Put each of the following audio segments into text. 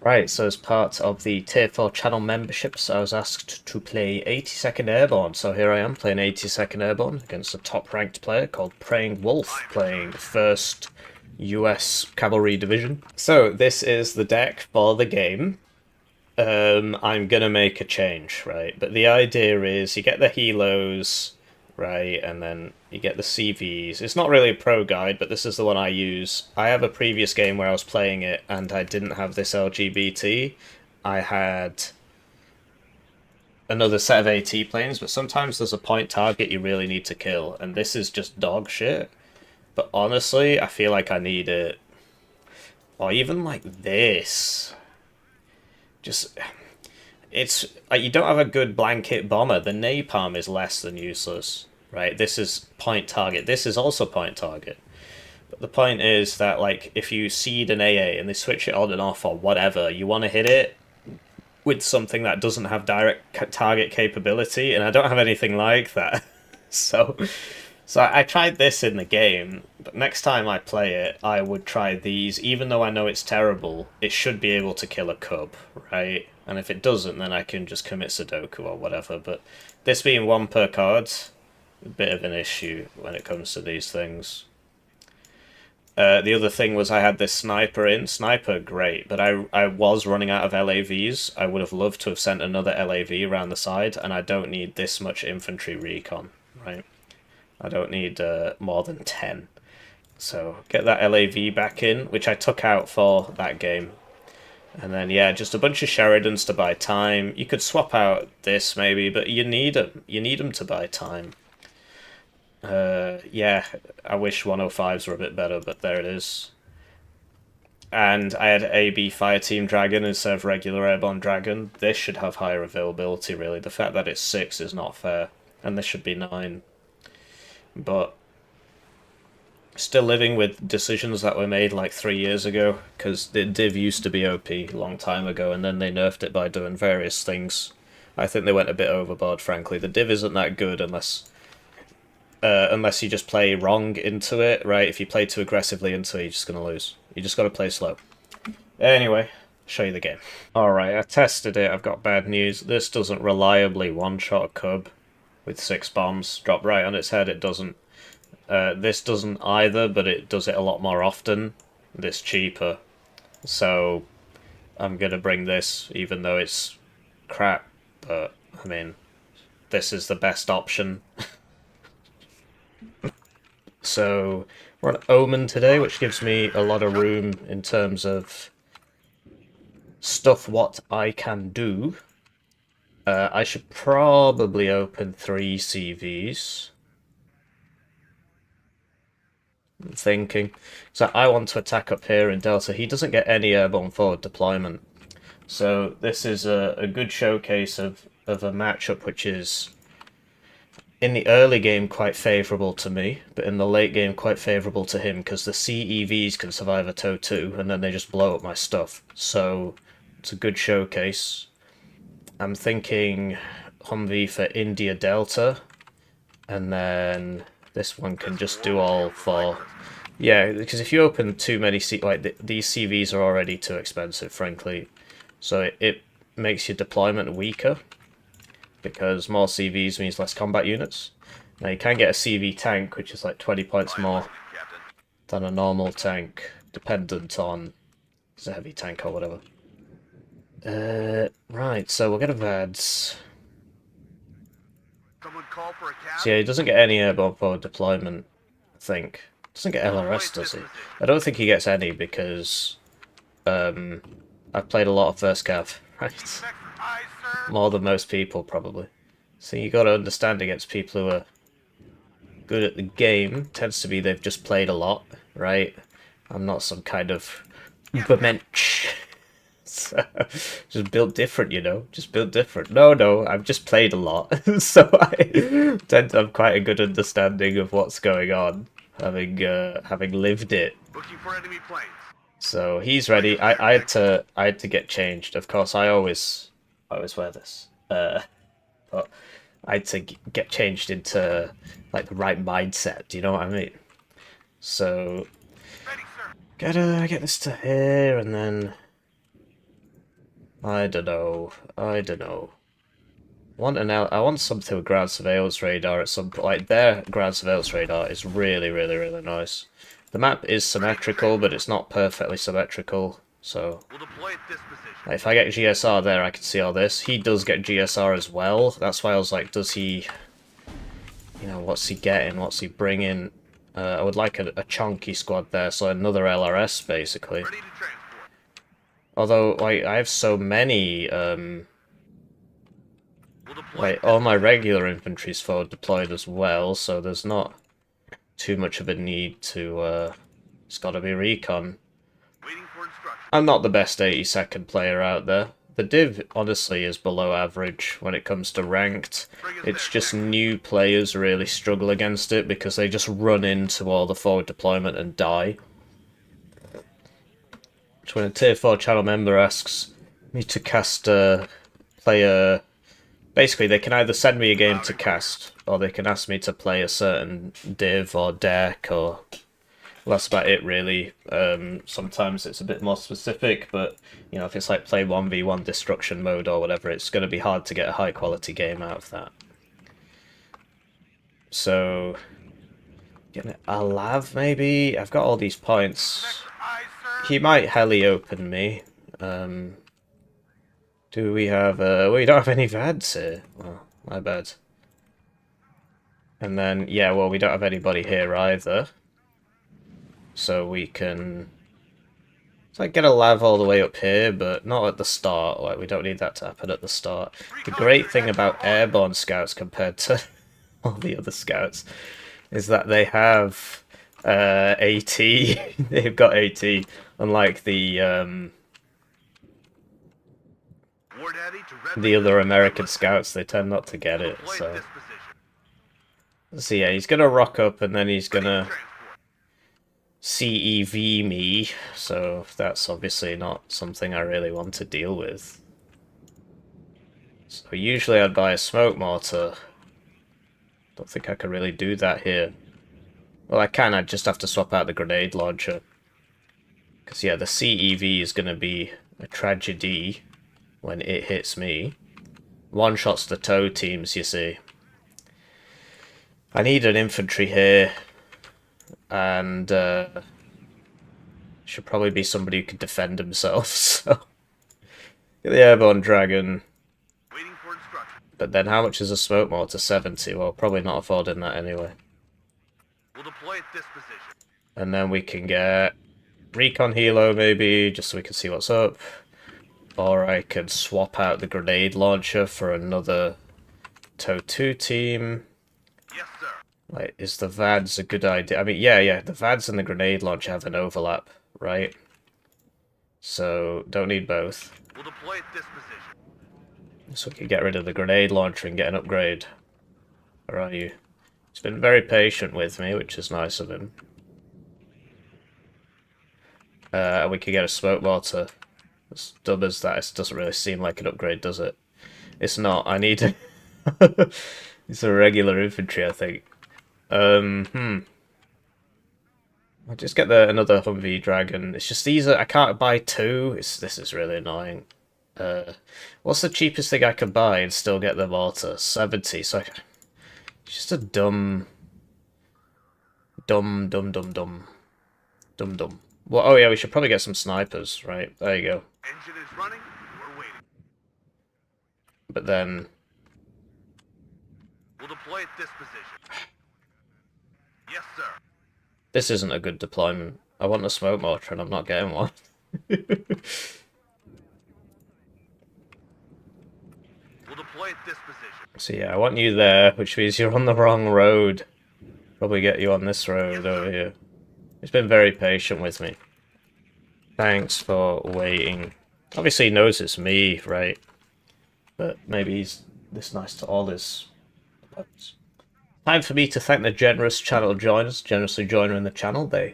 Right, so as part of the Tier 4 channel memberships, I was asked to play 82nd Airborne, so here I am playing 82nd Airborne against a top-ranked player called PreyingWolf, playing 1st US Cavalry Division. So this is the deck for the game. I'm gonna make a change, right? But the idea is you get the helos, right, and then you get the CVs. It's not really a pro guide, but this is the one I use. I have a previous game where I was playing it and I didn't have this LGBT. I had another set of AT planes, but sometimes there's a point target you really need to kill, and this is just dog shit. But honestly, I feel like I need it. Or even like this. Just it's like you don't have a good blanket bomber. The napalm is less than useless, right? This is point target. This is also point target. But the point is that like if you seed an AA and they switch it on and off or whatever, you want to hit it with something that doesn't have direct target capability, and I don't have anything like that. so I tried this in the game, but next time I play it, I would try these. Even though I know it's terrible, it should be able to kill a cub, right? And if it doesn't, then I can just commit Sudoku or whatever. But this being one per card, a bit of an issue when it comes to these things. The other thing was I had this sniper in. Sniper, great, but I was running out of LAVs. I would have loved to have sent another LAV around the side, and I don't need this much infantry recon, right? I don't need more than 10. So get that LAV back in, which I took out for that game. And then, yeah, just a bunch of Sheridans to buy time. You could swap out this, maybe, but you need them. You need them to buy time. Yeah, I wish 105s were a bit better, but there it is. And I had AB Fireteam Dragon instead of regular Airborne Dragon. This should have higher availability, really. The fact that it's 6 is not fair. And this should be 9. But still living with decisions that were made like 3 years ago, because the div used to be OP a long time ago, and then they nerfed it by doing various things. I think they went a bit overboard, frankly. The div isn't that good unless you just play wrong into it, right? If you play too aggressively into it, you're just going to lose. You just got to play slow. Anyway, show you the game. Alright, I tested it. I've got bad news. This doesn't reliably one-shot a cub with 6 bombs. Drop right on its head, it doesn't. This doesn't either, but it does it a lot more often. This cheaper. So, I'm going to bring this, even though it's crap. But, I mean, this is the best option. So, we're on Omen today, which gives me a lot of room in terms of stuff what I can do. I should probably open 3 CVs. I'm thinking. So I want to attack up here in Delta. He doesn't get any airborne forward deployment. So this is a good showcase of a matchup which is in the early game quite favourable to me, but in the late game quite favourable to him, because the CEVs can survive a TOW 2 and then they just blow up my stuff. So it's a good showcase. I'm thinking Humvee for India Delta, and then this one can just do all for... Yeah, because if you open too many... these CVs are already too expensive, frankly. So it makes your deployment weaker, because more CVs means less combat units. Now you can get a CV tank, which is like 20 points more than a normal tank, dependent on... it's a heavy tank or whatever. Right, so we'll get a VADS. So yeah, he doesn't get any airborne forward deployment, I think. Doesn't get LRS, does he? I don't think he gets any because I've played a lot of first cav, right? More than most people, probably. So you gotta understand against people who are good at the game, tends to be they've just played a lot, right? I'm not some kind of ubermensch. So, just built different, you know? Just built different. No, I've just played a lot. So I tend to have quite a good understanding of what's going on, having lived it. Looking for enemy planes. So he's ready. I had to get changed. Of course, I always wear this. But I had to get changed into like the right mindset. Do you know what I mean? So Ready, sir. gotta get this to here, and then I don't know. I don't know. I want something with ground surveillance radar at some point. Like, their ground surveillance radar is really, really, really nice. The map is symmetrical, but it's not perfectly symmetrical, so... Like, if I get GSR there, I can see all this. He does get GSR as well. That's why I was like, does he... You know, what's he getting? What's he bringing? I would like a chunky squad there, so another LRS, basically. Although, like, I have so many, like, all my regular infantry's forward deployed as well, so there's not too much of a need to, it's gotta be recon. I'm not the best 82nd player out there. The div, honestly, is below average when it comes to ranked. It's just new players really struggle against it because they just run into all the forward deployment and die. So when a tier 4 channel member asks me to cast a player... Basically, they can either send me a game to cast, or they can ask me to play a certain div or deck, or... Well, that's about it, really. Sometimes it's a bit more specific, but, you know, if it's like play 1v1 destruction mode or whatever, it's going to be hard to get a high-quality game out of that. So... a lav, maybe? I've got all these points. He might heli open me. Do we have... we don't have any VADs here. Oh, my bad. And then, yeah, well, we don't have anybody here either. So we can... It's like get a lav all the way up here, but not at the start. Like, we don't need that to happen at the start. The great thing about airborne scouts compared to all the other scouts is that they have AT. They've got AT, unlike the other American scouts. They tend not to get it. So yeah, he's gonna rock up and then he's gonna CEV me. So that's obviously not something I really want to deal with. So usually I'd buy a smoke mortar. Don't think I can really do that here. Well, I can, I'd just have to swap out the grenade launcher. Because, yeah, the CEV is going to be a tragedy when it hits me. One-shots the tow teams, you see. I need an infantry here. And, should probably be somebody who can defend himself, so... Get the airborne dragon. But then how much is a smoke mortar? 70. Well, probably not affording that anyway. We'll deploy at this position. And then we can get recon helo maybe, just so we can see what's up. Or I can swap out the grenade launcher for another TOW 2 team. Yes, sir. Like, is the VADS a good idea? I mean, yeah, the VADS and the grenade launcher have an overlap, right? So, don't need both. We'll deploy at this position. So we can get rid of the grenade launcher and get an upgrade. Where are you? He's been very patient with me, which is nice of him. And we can get a smoke mortar. As dumb as that, it doesn't really seem like an upgrade, does it? It's not. I need a... It's a regular infantry, I think. I'll just get another Humvee Dragon. It's just these are... I can't buy two. This is really annoying. What's the cheapest thing I can buy and still get the mortar? 70, so it's just a dumb. Well, oh yeah, we should probably get some snipers, right? There you go. Engine is running, we're waiting. But then... We'll deploy at this position. Yes, sir. This isn't a good deployment. I want a smoke mortar and I'm not getting one. So yeah, I want you there, which means you're on the wrong road. Probably get you on this road over here. He's been very patient with me. Thanks for waiting. Obviously he knows it's me, right? But maybe he's this nice to all his opponents. Time for me to thank the generous channel joiners, generously joining the channel. They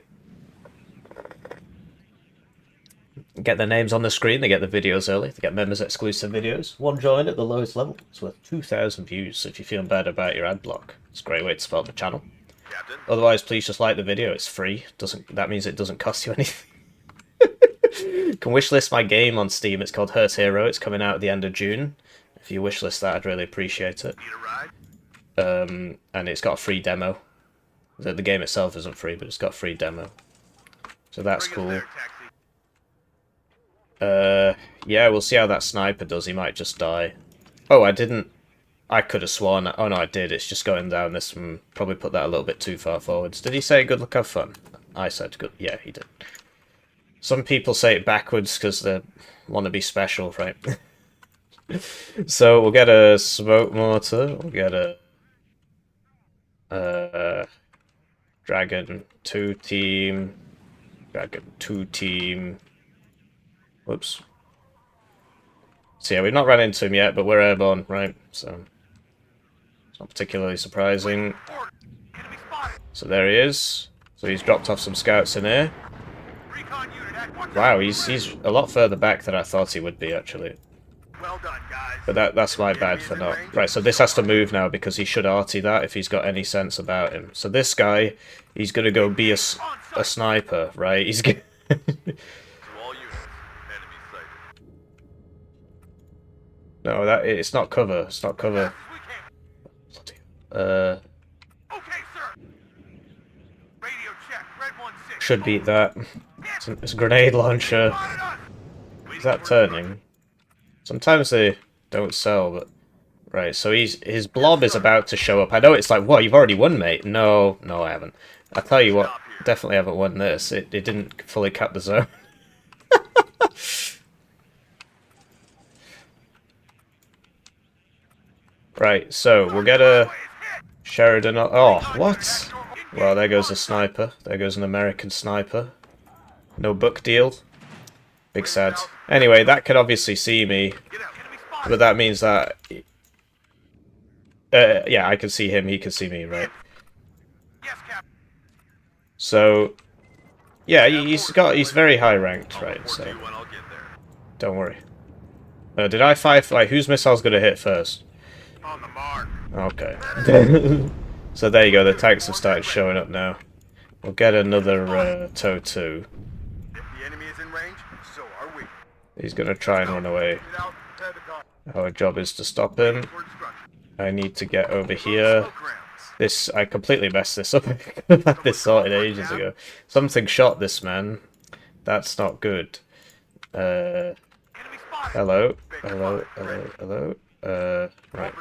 get their names on the screen, they get the videos early, they get members exclusive videos. One join at the lowest level, it's worth 2,000 views, so if you're feeling bad about your ad block, it's a great way to support the channel. Captain. Otherwise, please just like the video, it's free. That means it doesn't cost you anything. Can wishlist my game on Steam. It's called Hurt Hero. It's coming out at the end of June. If you wishlist that, I'd really appreciate it. And it's got a free demo. The game itself isn't free, but it's got a free demo. So that's cool. Yeah, we'll see how that sniper does. He might just die. Oh, I could have sworn. Oh no, I did. It's just going down this one. Probably put that a little bit too far forwards. Did he say good luck, have fun? I said good. Yeah, he did. Some people say it backwards because they want to be special, right? So we'll get a smoke mortar. We'll get a Dragon 2 team. Dragon 2 team. Whoops. So yeah, we've not run into him yet, but we're airborne, right? So it's not particularly surprising. So there he is. So he's dropped off some scouts in here. Wow, he's a lot further back than I thought he would be, actually. But that's my bad for not... Right, so this has to move now because he should arty that if he's got any sense about him. So this guy, he's going to go be a sniper, right? He's going No, it's not cover. It's not cover. Should beat that. It's a grenade launcher. Is that turning? Sometimes they don't sell, but... Right, so his blob is about to show up. I know it's like, what, you've already won, mate? No, I haven't. I tell you what, definitely haven't won this. It didn't fully cap the zone. Right, so we'll get a Sheridan... Oh, what? Well, there goes a sniper. There goes an American sniper. No book deal. Big sad. Anyway, that could obviously see me. But that means that... yeah, I can see him, he can see me, right? So... Yeah, he's very high ranked, right, so... Don't worry. Did I fire... Like, whose missile's gonna hit first? Okay. So there you go, the tanks have started showing up now. We'll get another TOW 2. He's gonna try and run away. Our job is to stop him. I need to get over here. I completely messed this up. I could have had this sorted ages ago. Something shot this man. That's not good. Hello. Right.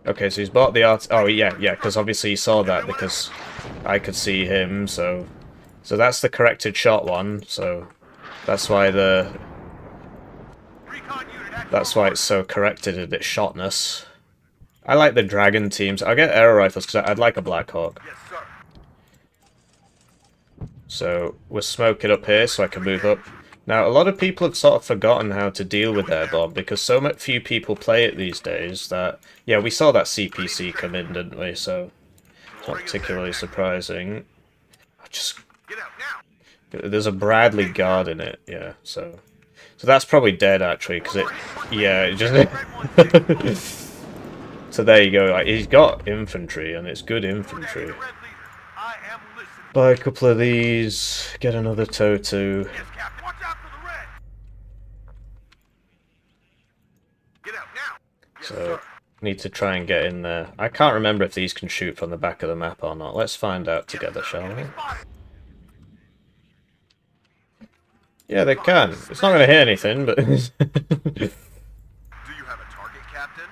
Okay, so he's bought the art. Oh yeah, because obviously he saw that because I could see him. So that's the corrected shot one. So that's why it's so corrected in its shotness. I like the dragon teams. I'll get arrow rifles because I'd like a Black Hawk. So we're smoking up here so I can move up. Now, a lot of people have sort of forgotten how to deal with airborne because so few people play it these days that... Yeah, we saw that CPC come in, didn't we? So it's not particularly surprising. There's a Bradley guard in it, yeah, so that's probably dead, actually, because it just... So there you go, like, he's got infantry, and it's good infantry. Buy a couple of these, get another TOW 2. So, need to try and get in there. I can't remember if these can shoot from the back of the map or not. Let's find out together, shall we? Yeah, they can. It's not going to hit anything, but... Do you have a target, Captain?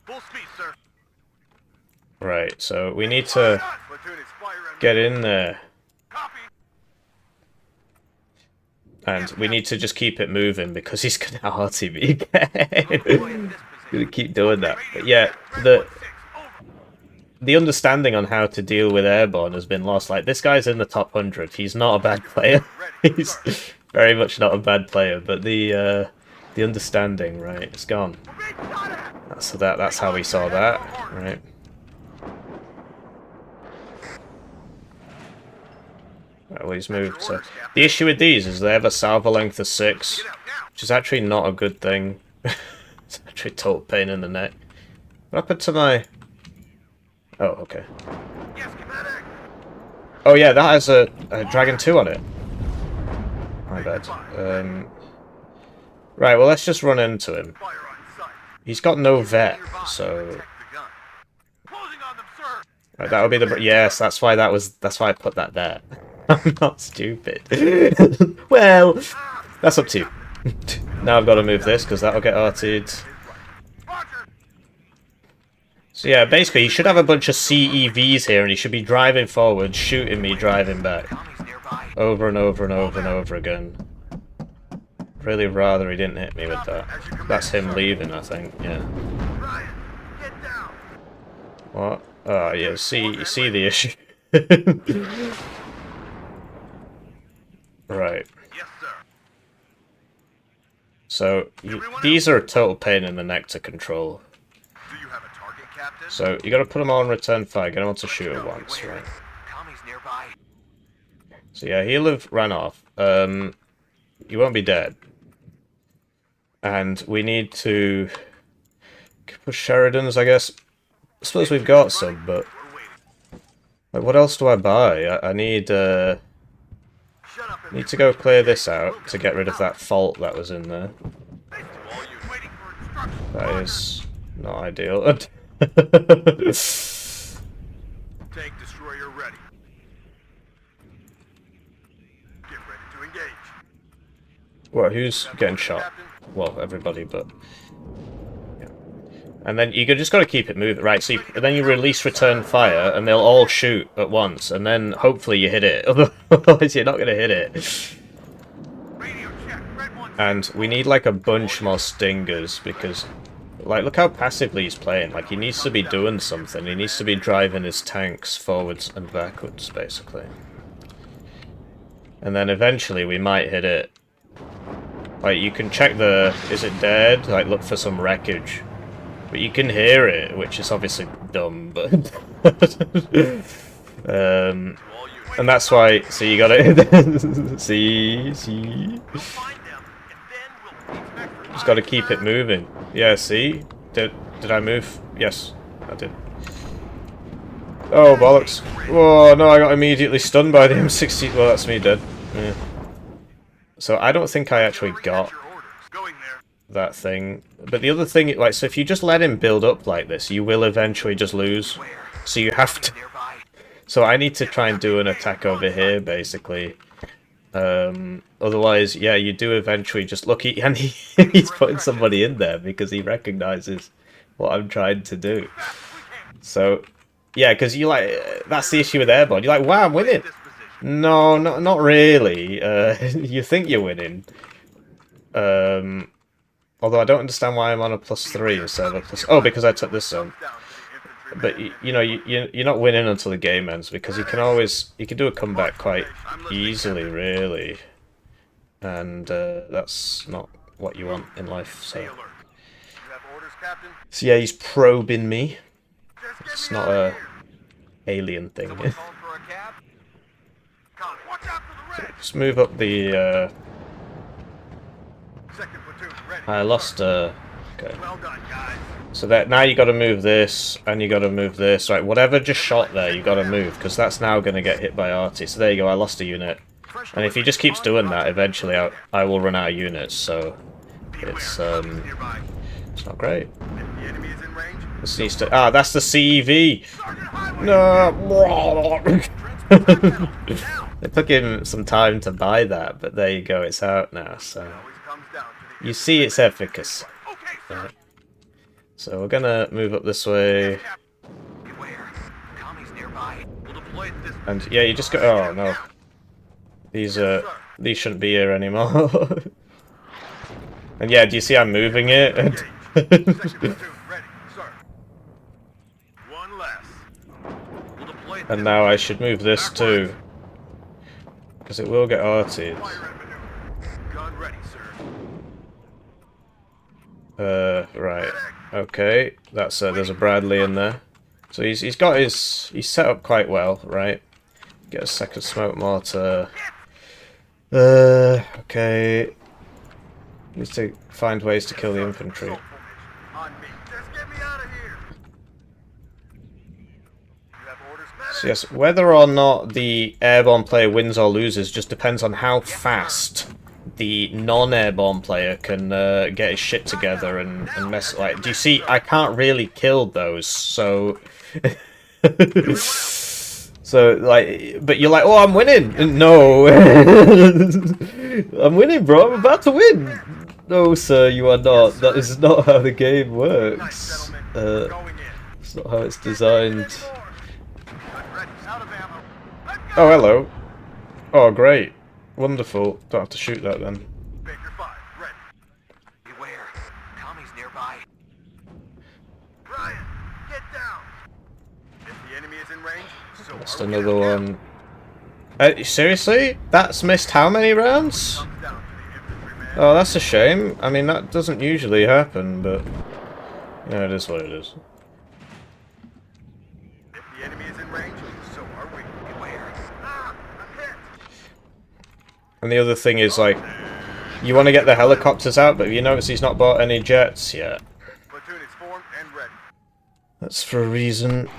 Full speed, sir. Right, so we need to get in there. And we need to just keep it moving because he's going to arty me again. Gonna keep doing that. But yeah, the understanding on how to deal with airborne has been lost. Like, this guy's in the top 100. He's not a bad player. He's very much not a bad player, but the understanding, right, it's gone. So that's how we saw that, right? Right, well, he's moved. So the issue with these is they have a salvo length of 6, which is actually not a good thing. It's actually a total pain in the neck. What happened to my... Oh, okay. Oh yeah, that has a Dragon 2 on it. My bad. Right, well let's just run into him. He's got no vet, so... Right, that'll be the... Yes, that's why I put that there. I'm not stupid. Well, that's up to you. Now I've got to move this, because that'll get arted. So yeah, basically, he should have a bunch of CEVs here, and he should be driving forward, shooting me, driving back. Over and over and over and over again. Really rather he didn't hit me with that. That's him leaving, I think, yeah. What? Oh, yeah, you see the issue. Right. So, these are a total pain in the neck to control. So, you gotta put them all on return fire, get them on to shoot at once, right? So yeah, he'll have ran off. He won't be dead. And we need to push Sheridans, I guess. I suppose we've got some, but... Like, what else do I buy? I need to go clear this out to get rid of that fault that was in there. That is not ideal. Tank destroyer ready. Get ready to engage. Well, who's getting shot? Well, everybody, but... Yeah. And then you just got to keep it moving, right? So then you release return fire, and they'll all shoot at once, and then hopefully you hit it. Otherwise, you're not going to hit it. And we need like a bunch more stingers, because... Like, look how passively he's playing. Like, he needs to be doing something. He needs to be driving his tanks forwards and backwards, basically. And then eventually we might hit it. Like, you can check the... Is it dead? Like, look for some wreckage. But you can hear it, which is obviously dumb, but... and that's why... So you gotta... see... Just gotta keep it moving. Yeah, see? Did I move? Yes, I did. Oh, bollocks. Oh, no, I got immediately stunned by the M60. Well, that's me dead. Yeah. So I don't think I actually got that thing. But the other thing, like, so if you just let him build up like this, you will eventually just lose. So you have to... So I need to try and do an attack over here, basically. Otherwise, yeah, you do eventually just look, he's putting somebody in there because he recognizes what I'm trying to do. So, yeah, because you like, that's the issue with Airborne. You're like, wow, I'm winning. No, not really. You think you're winning. Although I don't understand why I'm on a +3 instead of a plus... Oh, because I took this zone. But, you know, you're not winning until the game ends, because you can do a comeback quite easily, really. And that's not what you want in life, so... So yeah, he's probing me. It's not a alien thing. So just move up the... I lost... Okay. So that now you got to move this, and you got to move this. Right, whatever just shot there, you got to move, because that's now going to get hit by Artie. So there you go, I lost a unit. And if he just keeps doing that, eventually I will run out of units, so it's not great. This needs to... Ah, that's the CEV! No! It took him some time to buy that, but there you go, it's out now, so... You see its efficacy. Right. So we're gonna move up this way. And yeah, you just go... Oh, no. These shouldn't be here anymore. And yeah, do you see I'm moving it? And now I should move this too. Because it will get arted. Right. Okay. That's there's a Bradley in there. So he's got his... He's set up quite well, right? Get a second smoke mortar. Okay. Needs to find ways to kill the infantry. So yes, whether or not the airborne player wins or loses just depends on how fast the non-airborne player can get his shit together and mess. Like, do you see? I can't really kill those, so. So, like, but you're like, oh, I'm winning! No! I'm winning, bro! I'm about to win! No, sir, you are not. That is not how the game works. It's not how it's designed. Oh, hello. Oh, great. Wonderful. Don't have to shoot that then. Beware. Tommy's nearby. Ryan, get down! If the enemy is in range, so Just another one. Seriously? That's missed how many rounds? Oh, that's a shame. I mean, that doesn't usually happen, but... yeah, it is what it is. If the enemy is in range, so are we. Beware. I'm hit. And the other thing is, like, you want to get the helicopters out, but you notice he's not bought any jets yet. Platoon is formed and ready. That's for a reason.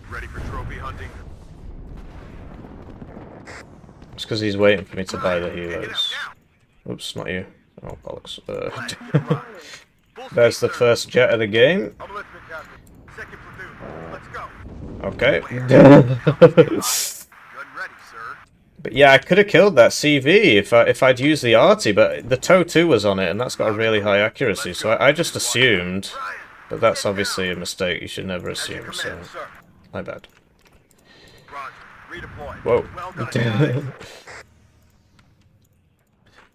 Ready for trophy hunting. It's because he's waiting for me to buy the helos. Oops, not you. Oh, bollocks. There's the first jet of the game. Second platoon. Let's go. Okay. Gun ready, sir. But yeah, I could have killed that CV if I'd used the arty, but the TOW 2 was on it, and that's got a really high accuracy, so I just assumed. But that's obviously a mistake. You should never assume, so... my bad. Whoa.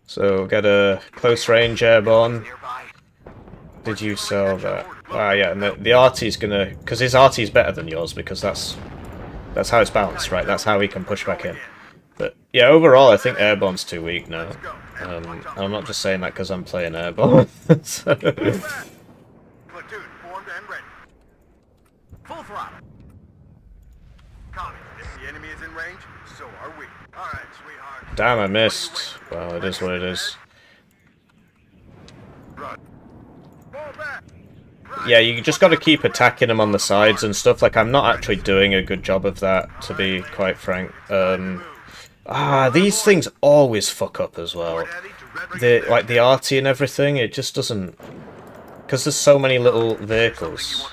So, get a close range airborne. Did you sell that? Ah, yeah, and the arty's gonna... because his arty's better than yours, because that's how it's balanced, right? That's how he can push back in. But, yeah, overall, I think airborne's too weak now. And I'm not just saying that because I'm playing airborne. So... Platoon formed and ready. Full throttle. Copy. If the enemy is in range, so are we. All right, sweetheart. damn, I missed. Well, it is what it is. Run. Fall back. Yeah, you just got to keep attacking them on the sides and stuff. Like, I'm not actually doing a good job of that, to be quite frank. These things always fuck up as well. Like the arty and everything, it just doesn't... because there's so many little vehicles.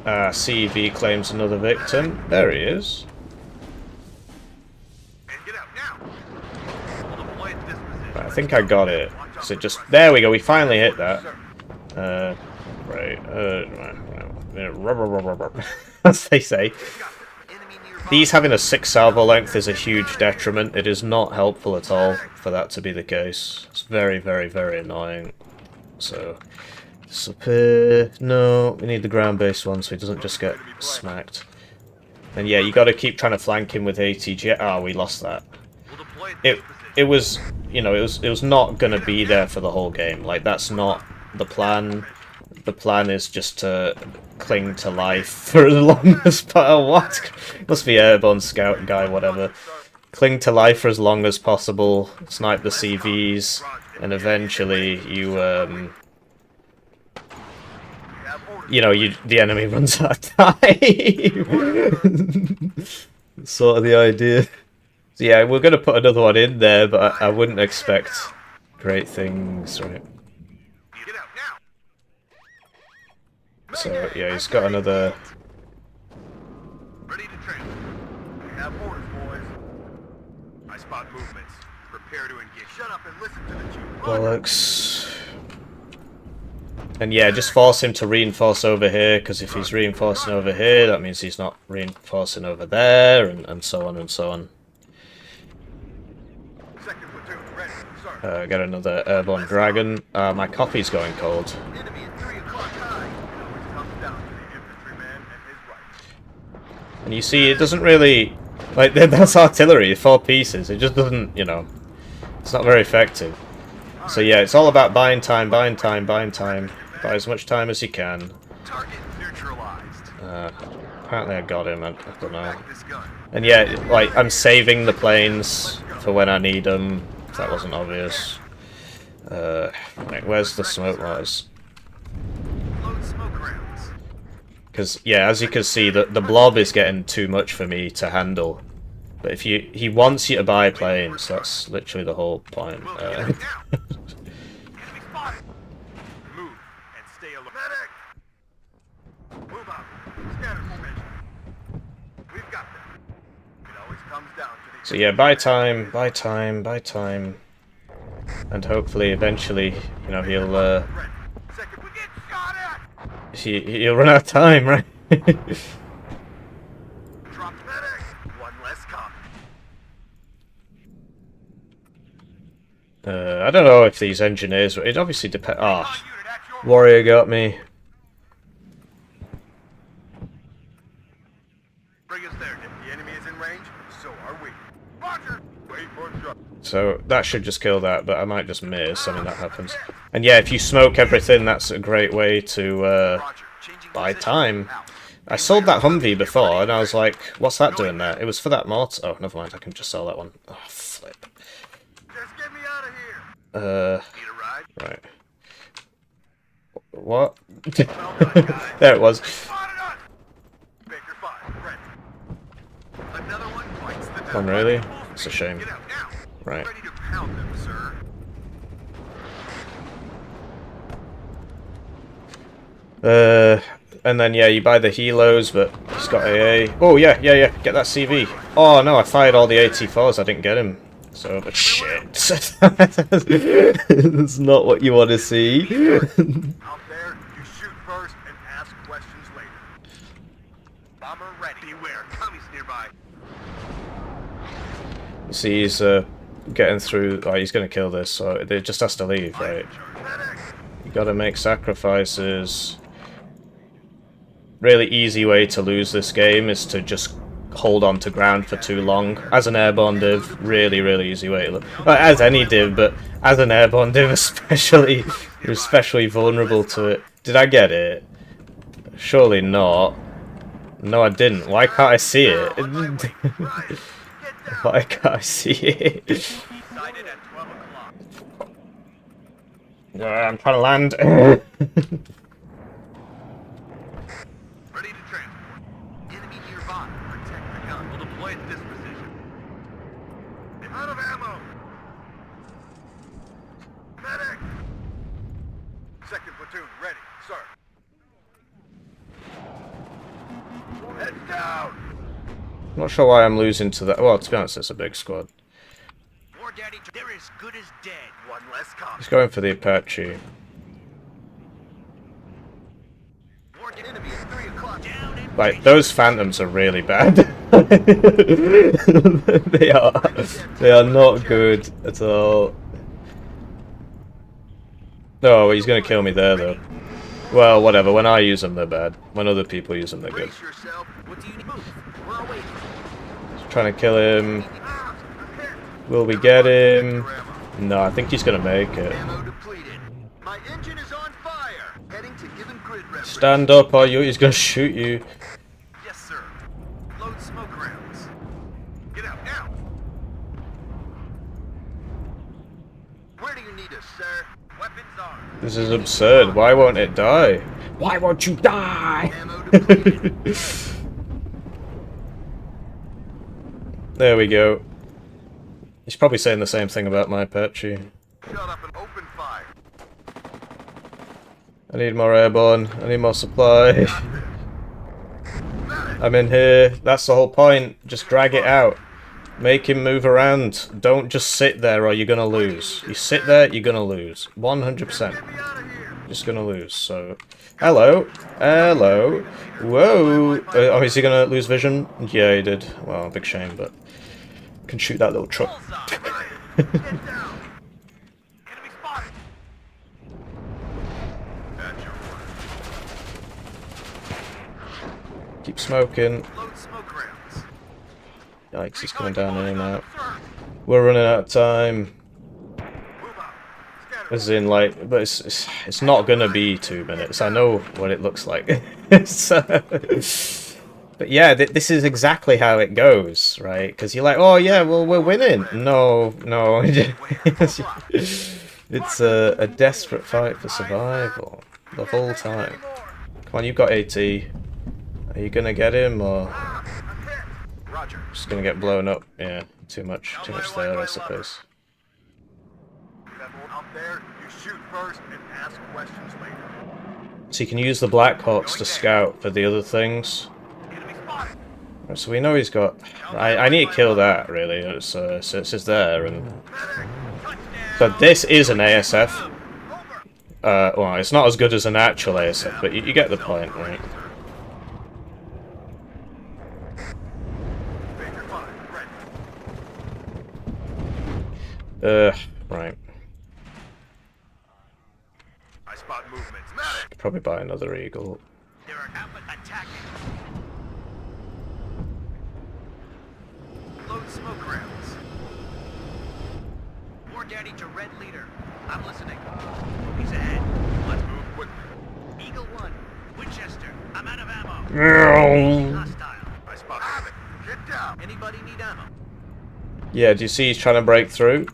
CV claims another victim. There he is. Right, I think I got it. So it just... there we go, we finally hit that. Right, as they say. These having a 6 salvo length is a huge detriment. It is not helpful at all for that to be the case. It's very, very, very annoying. So, disappear. No, we need the ground-based one so he doesn't just get smacked. And yeah, you got to keep trying to flank him with ATG. Ah, we lost that. It was, you know, it was not gonna be there for the whole game. Like, that's not the plan. The plan is just to cling to life for as long as what? Must be airborne scout guy, whatever. Cling to life for as long as possible. Snipe the CVs, and eventually you you know, the enemy runs out of time. That's sort of the idea. So yeah, we're gonna put another one in there, but I wouldn't expect great things, right? So yeah, he's got another. Ready to train. We have orders, boys. I spot movements. Prepare to engage. Shut up and listen to the chief. Bollocks. And yeah, just force him to reinforce over here, because if he's reinforcing over here, that means he's not reinforcing over there, and so on and so on. Second platoon, ready. Sir. Get another airborne dragon. My coffee's going cold. Enemy at 3 o'clock high. It always comes down to the infantryman and his right. And you see, it doesn't really... like, that's artillery, 4 pieces. It just doesn't, you know... it's not very effective. So yeah, it's all about buying time, buying time, buying time. Buy as much time as you can. Target neutralized. Apparently I got him, I don't know. Back this gun. And yeah, like, I'm saving the planes for when I need them, if that wasn't obvious. Right, where's the smoke wires? Because, yeah, as you can see, the blob is getting too much for me to handle. But if he wants you to buy planes, that's literally the whole point. Move and stay alert. Medic! Move out. Scatter formation. We've got them. It always comes down to the... So yeah, buy time, buy time, buy time. And hopefully, eventually, you know, he'll he'll run out of time, right? Drop medic. One less cop. I don't know if these engineers... It obviously depends... Ah, Warrior got me. Bring us there. If the enemy is in range, so are we. Roger. Wait for shot. So that should just kill that, but I might just miss. I mean, that happens. And yeah, if you smoke everything, that's a great way to buy time. I sold that Humvee before, and I was like, what's that doing there? It was for that mortar. Oh, never mind, I can just sell that one. Oh, flip. Just get me out of here. Need a ride? Right. What? There it was. Baker 5, ready. Another one points the Come on, really? It's a shame. Get out now. Right. Ready to pound them, sir. And then, yeah, you buy the helos, but he's got AA. Oh, yeah, get that CV. Oh, no, I fired all the AT4s, I didn't get him. So, but shit. That's not what you want to see. Out there, you shoot first and ask questions later. Bomber ready. Beware, commies nearby. See, he's getting through. Oh, he's going to kill this, so it just has to leave, right? You got to make sacrifices. Really easy way to lose this game is to just hold on to ground for too long. As an airborne div, really easy way to lose. Well, as any div, but as an airborne div especially, you're especially vulnerable to it. Did I get it? Surely not. No, I didn't. Why can't I see it? Why can't I see it? I'm trying to land. Ready to transport. Enemy nearby. Protect the gun. We'll deploy at this position. Out of ammo. Medic. Second platoon ready, sir. Heads down. Not sure why I'm losing to that. Well, to be honest, it's a big squad. War Daddy, they're as good as dead. One less cop. He's going for the Apache. War enemy is 3 o'clock. Down and Like, those Phantoms are really bad. They are not good at all. Oh, he's gonna kill me there, though. Well, whatever. When I use them, they're bad. When other people use them, they're good. brace yourself. What do you need? Move. We're away. Trying to kill him. Will we get him? No, I think he's gonna make it. Ammo depleted. My engine is on fire. Heading to given grid reference. Stand up, or he's gonna shoot you. Yes, sir. Load smoke rounds. Get out now. Where do you need us, sir? Weapons armed. This is absurd. Why won't it die? Why won't you die? Ammo depleted. There we go. He's probably saying the same thing about my Apache. Shut up and open fire. I need more airborne. I need more supply. I'm in here. That's the whole point. Just drag it out. Make him move around. Don't just sit there or you're gonna lose. You sit there, you're gonna lose. 100%. Get me out of here. Just gonna lose, so... Hello. Hello. Whoa. Oh, is he gonna lose vision? Yeah, he did. Well, big shame, but... Can shoot that little truck. Bullseye. Get down. Enemy spotted. That's your order. Keep smoking. Load smoke rounds. Yikes, he's coming down in and out. We're running out of time. Move out. Scatter. As in, like, but it's not gonna be 2 minutes. I know what it looks like. So, but yeah, this is exactly how it goes, right? Because you're like, oh yeah, well we're winning. No, it's a desperate fight for survival the whole time. Come on, you've got AT. Are you gonna get him, or I'm hit. Roger. just gonna get blown up? Yeah, too much there, I suppose. Out there, you shoot first and ask questions later. So you can use the Blackhawks to scout for the other things. Enemy spotted. Right, so we know he's got... I need to kill that, really. So it's just there, and... Medic, touchdown. So this is an ASF. Well, it's not as good as an actual ASF, but you get the point, right? Major 5, ready. Right. I spot movements. Medic. Probably buy another Eagle. There are attacking. Load smoke rounds. More daddy to red leader. I'm listening. He's ahead. Let's move quickly. Eagle 1. Winchester. I'm out of ammo. Hostile. I spot Havoc. Get down. Anybody need ammo? Yeah, do you see he's trying to break through?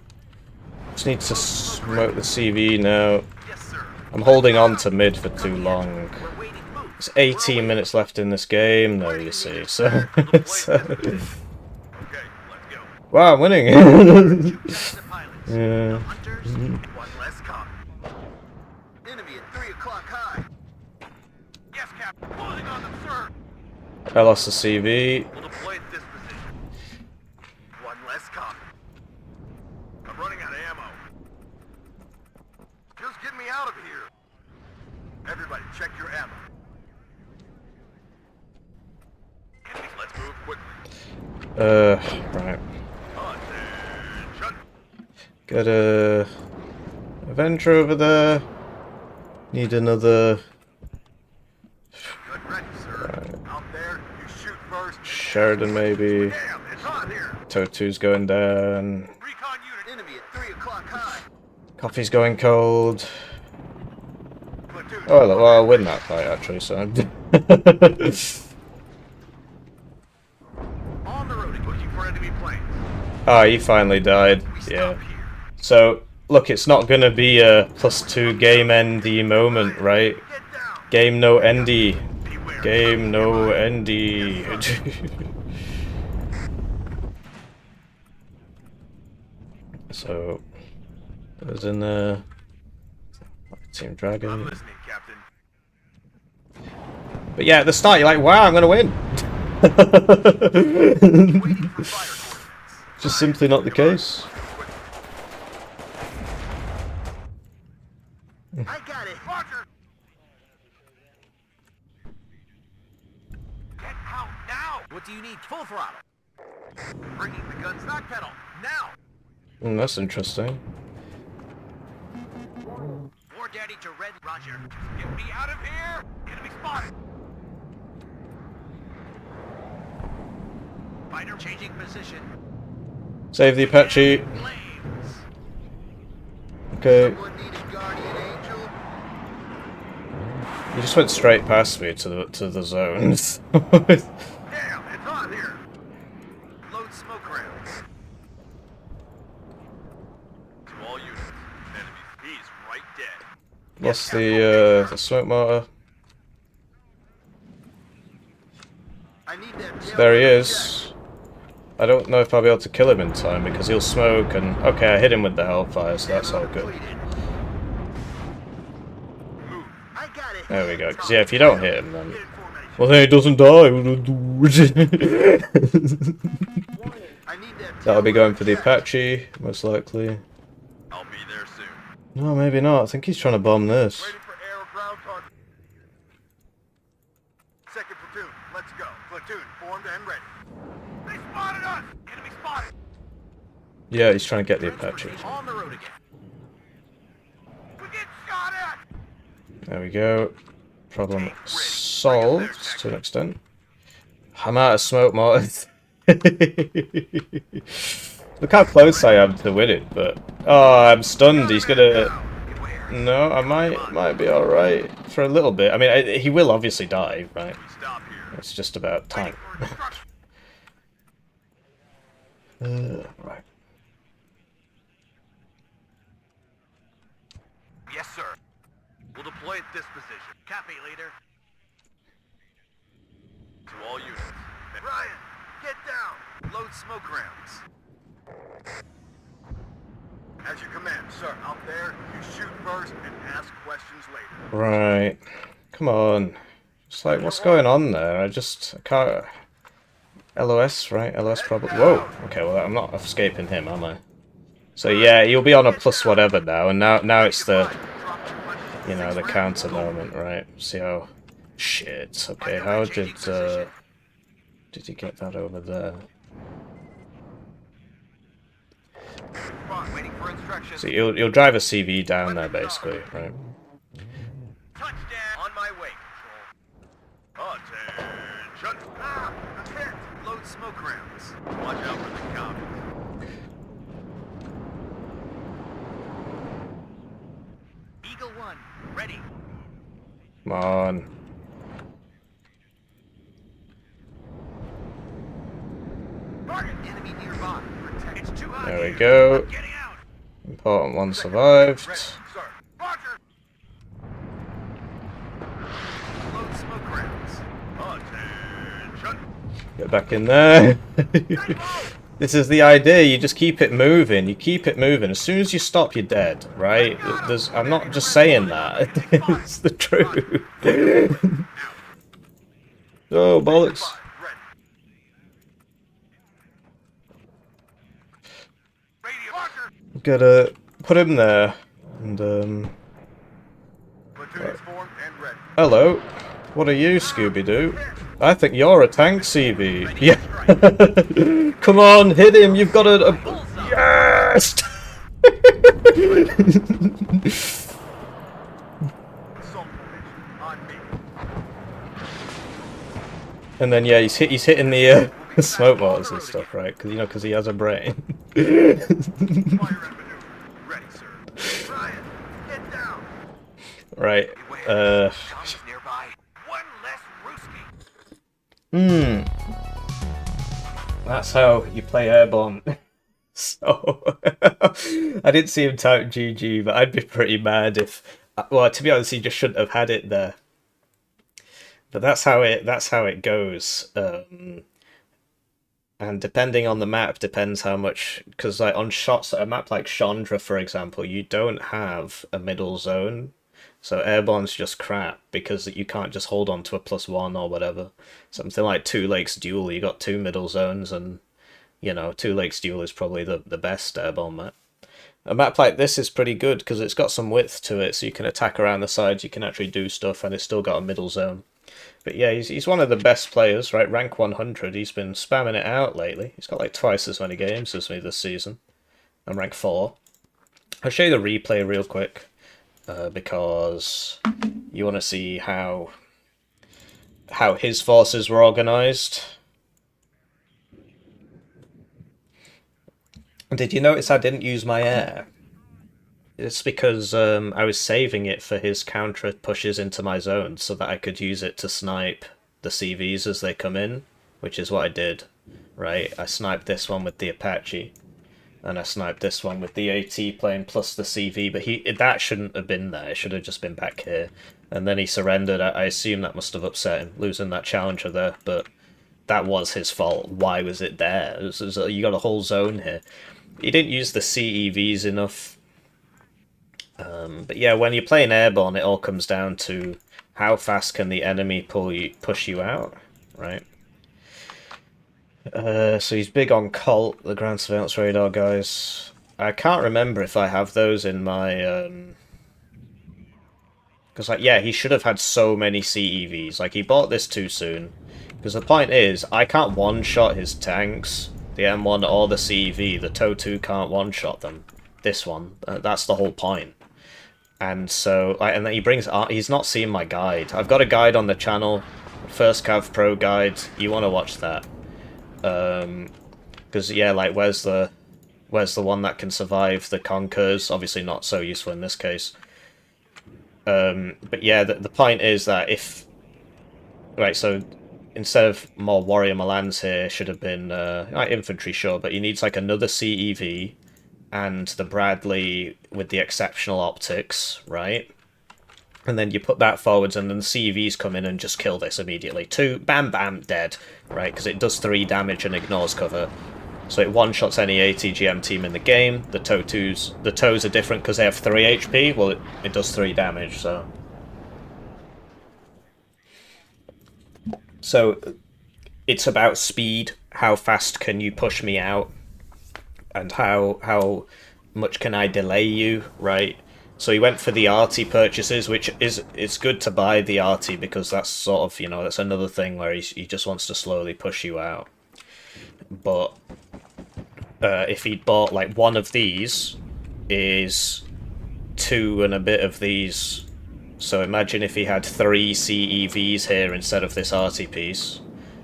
Just need to smoke the CV now. Yes, sir. I'm holding on to mid for too long. We're waiting. Move. There's 18 minutes left in this game, though, you see, so... Okay, let's go. Wow, I'm winning! That's the pilots. Yeah. The hunters. One less cop. Enemy at 3 o'clock high. Yes, Captain. Closing on them, sir. I lost the CV. We'll deploy at this position. One less cop. I'm running out of ammo. Just get me out of here. Everybody, check your ammo. Enemies, let's move quickly. Right. Attention. Got a Avenger over there. Need another Good ready, sir. Out there, you shoot first. Sheridan, maybe. Damn, it's hot here. Totu's going down. Recon unit. Enemy at 3 o'clock high. Coffee's going cold. Platoon. Oh, well, I'll win that fight, actually, so... On the road, looking for enemy planes. Ah, he finally died. We Yeah. stop here. So, look, it's not gonna be a +2 game endy moment, right? Get down. Game no endy. Beware. Game no endy. So, there's in the Team I'm Dragon. listening, Captain. But yeah, at the start you're like, wow, I'm gonna win. Waiting for fire coordinates. Just simply not the case. I got it. Roger. Get out now. What do you need? Full throttle. Bringing the guns back pedal. Now. That's interesting. More daddy to red. Roger. Get me out of here. Enemy spotted. Fighter changing position. Save the Apache. Flames. Okay. Someone need a guardian angel? You just went straight past me to the zones. Damn, it's hot here. Load smoke rounds. To all units. Enemy. He's right dead. Lost the smoke mortar. I need that. So there he is. I don't know if I'll be able to kill him in time because he'll smoke and... Okay, I hit him with the Hellfire, so that's all good. There we go. Because yeah, if you don't hit him, then... Well, then he doesn't die. That'll be going for the Apache, most likely. I'll be there soon. No, maybe not. I think he's trying to bomb this. Ready for air or ground target. Second platoon, let's go. Platoon formed and ready. They spotted us! Enemy spotted! Yeah, he's trying to get the Apache. On the road again. We get shot at! There we go. Problem solved to an extent. I'm out of smoke mortars. Look how close I am to win it, but... Oh, I'm stunned. He's gonna... No, I might be alright for a little bit. I mean, he will obviously die, right? It's just about time. Right. Yes, sir. We'll deploy at this position. Copy, leader. Load smoke rounds. As you command, sir. Out there, you shoot first and ask questions later. Right. Come on. It's like, what's going on there? I can't... LOS, right? LOS probably... Whoa! Okay, well, I'm not escaping him, am I? So yeah, you'll be on a plus whatever now, and now it's the... You know, the counter moment, right? See how... Shit, okay, how did he get that over there? So you'll drive a CV down there, basically, right? Touchdown! On my way, Control. Attention! Ah! I'm hit! Load smoke rounds. Watch out for the count. Eagle 1, ready. Come on. Enemy nearby. It's too hot. There we go. I'm getting out. Important one survived. Ready, sir. Roger. Load smoke rounds. Attention. Get back in there. This is the idea, you just keep it moving, you keep it moving. As soon as you stop, you're dead, right? I'm not just saying that, it's the truth. Oh, bollocks. Gotta put him there, and hello, what are you, Scooby-Doo? I think you're a tank, CV. Yeah. Come on, hit him, you've got a... Yes! And then, yeah, he's hitting the smoke bottles and stuff, right? Because, you know, because he has a brain. Right, That's how you play Airborne. So, I didn't see him type GG, but I'd be pretty mad if... Well, to be honest, he just shouldn't have had it there. But that's how it goes. And depending on the map, depends how much... Because like on shots, a map like Chandra, for example, you don't have a middle zone. So Airborne's just crap, because you can't just hold on to a +1 or whatever. Something like Two Lakes Duel, you got 2 middle zones, and, you know, Two Lakes Duel is probably the best Airborne map. A map like this is pretty good, because it's got some width to it, so you can attack around the sides, you can actually do stuff, and it's still got a middle zone. But yeah, he's one of the best players, right? Rank 100, he's been spamming it out lately. He's got like twice as many games as me this season. I'm rank 4. I'll show you the replay real quick. Because you want to see how his forces were organised. Did you notice I didn't use my air? It's because I was saving it for his counter pushes into my zone so that I could use it to snipe the CVs as they come in, which is what I did, right? I sniped this one with the Apache. And I sniped this one with the AT plane plus the CV, but that shouldn't have been there. It should have just been back here. And then he surrendered. I assume that must have upset him, losing that challenger there. But that was his fault. Why was it there? You got a whole zone here. He didn't use the CEVs enough. But yeah, when you're playing Airborne, it all comes down to how fast can the enemy push you out, right? So he's big on Colt, the ground surveillance radar guys. I can't remember if I have those in my... Because, like, yeah, he should have had so many CEVs. Like, he bought this too soon. Because the point is, I can't one-shot his tanks, the M1 or the CEV. The TOW 2 can't one-shot them. This one. That's the whole point. And so, and then he brings... he's not seen my guide. I've got a guide on the channel. First Cav Pro guide. You want to watch that. Because yeah, like where's the one that can survive the Conquers? Obviously not so useful in this case. But yeah, the point is that if so instead of more Warrior Milans here, should have been like infantry, sure, but he needs like another CEV and the Bradley with the exceptional optics, right? And then you put that forwards, and then the CVs come in and just kill this immediately. 2, bam, bam, dead, right? Because it does 3 damage and ignores cover. So it one-shots any ATGM team in the game. The toes are different because they have 3 HP. Well, it does 3 damage, so... So, it's about speed. How fast can you push me out? And how much can I delay you, right? So he went for the arty purchases, which it's good to buy the arty because that's sort of, you know, that's another thing where he just wants to slowly push you out. But if he'd bought like one of these is 2 and a bit of these. So imagine if he had 3 CEVs here instead of this arty piece.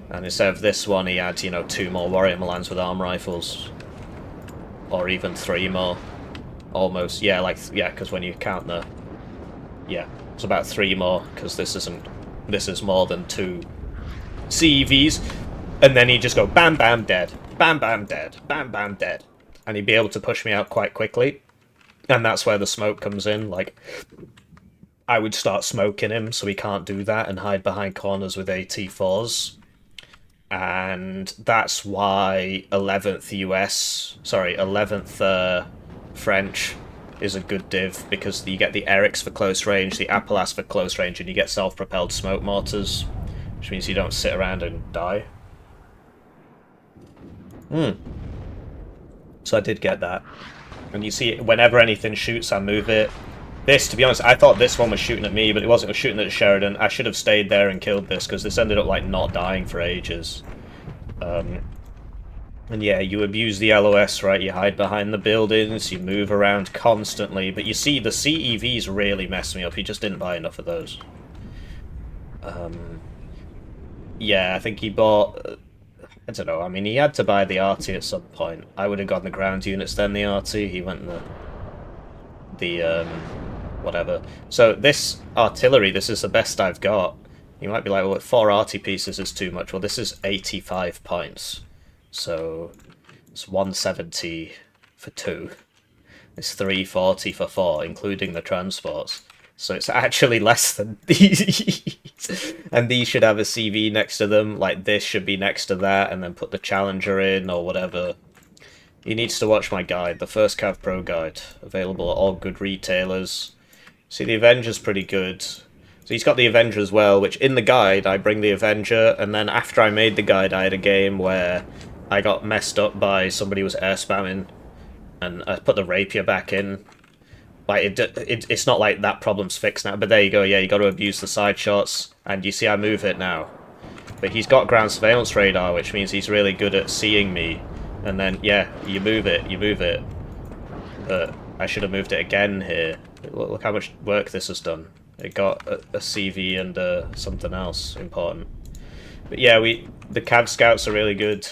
And instead of this one he had, you know, 2 more Warrior Milans with arm rifles. Or even 3 more. Almost, yeah, like, yeah, because when you count the... Yeah, it's about 3 more, because this is more than 2 CEVs. And then he'd just go bam, bam, dead. Bam, bam, dead. Bam, bam, dead. And he'd be able to push me out quite quickly. And that's where the smoke comes in, like... I would start smoking him, so he can't do that, and hide behind corners with AT4s. And that's why 11th US... Sorry, 11th... French is a good div because you get the Erics for close range, the Appalachian for close range, and you get self-propelled smoke mortars, which means you don't sit around and die. So I did get that. And you see, whenever anything shoots, I move it. This, to be honest, I thought this one was shooting at me, but it wasn't. It was shooting at Sheridan. I should have stayed there and killed this because this ended up like not dying for ages. And yeah, you abuse the LOS, right? You hide behind the buildings, you move around constantly, but you see, the CEVs really messed me up. He just didn't buy enough of those. Yeah, I think he bought... I don't know, I mean, he had to buy the RT at some point. I would have gotten the ground units, then the RT. He went the whatever. So this artillery, this is the best I've got. You might be like, well, 4 RT pieces is too much. Well, this is 85 points. So it's 170 for 2. It's 340 for 4, including the transports. So it's actually less than these. And these should have a CV next to them. Like this should be next to that, and then put the Challenger in or whatever. He needs to watch my guide, the First Cav Pro guide, available at all good retailers. See, the Avenger's pretty good. So he's got the Avenger as well, which in the guide I bring the Avenger, and then after I made the guide I had a game where I got messed up by somebody who was air spamming, and I put the Rapier back in. Like it's not like that problem's fixed now, but there you go, yeah, you got to abuse the side shots, and you see I move it now. But he's got ground surveillance radar, which means he's really good at seeing me, and then, yeah, you move it. But I should have moved it again here. Look how much work this has done. It got a CV and something else important. But yeah, the Cav Scouts are really good.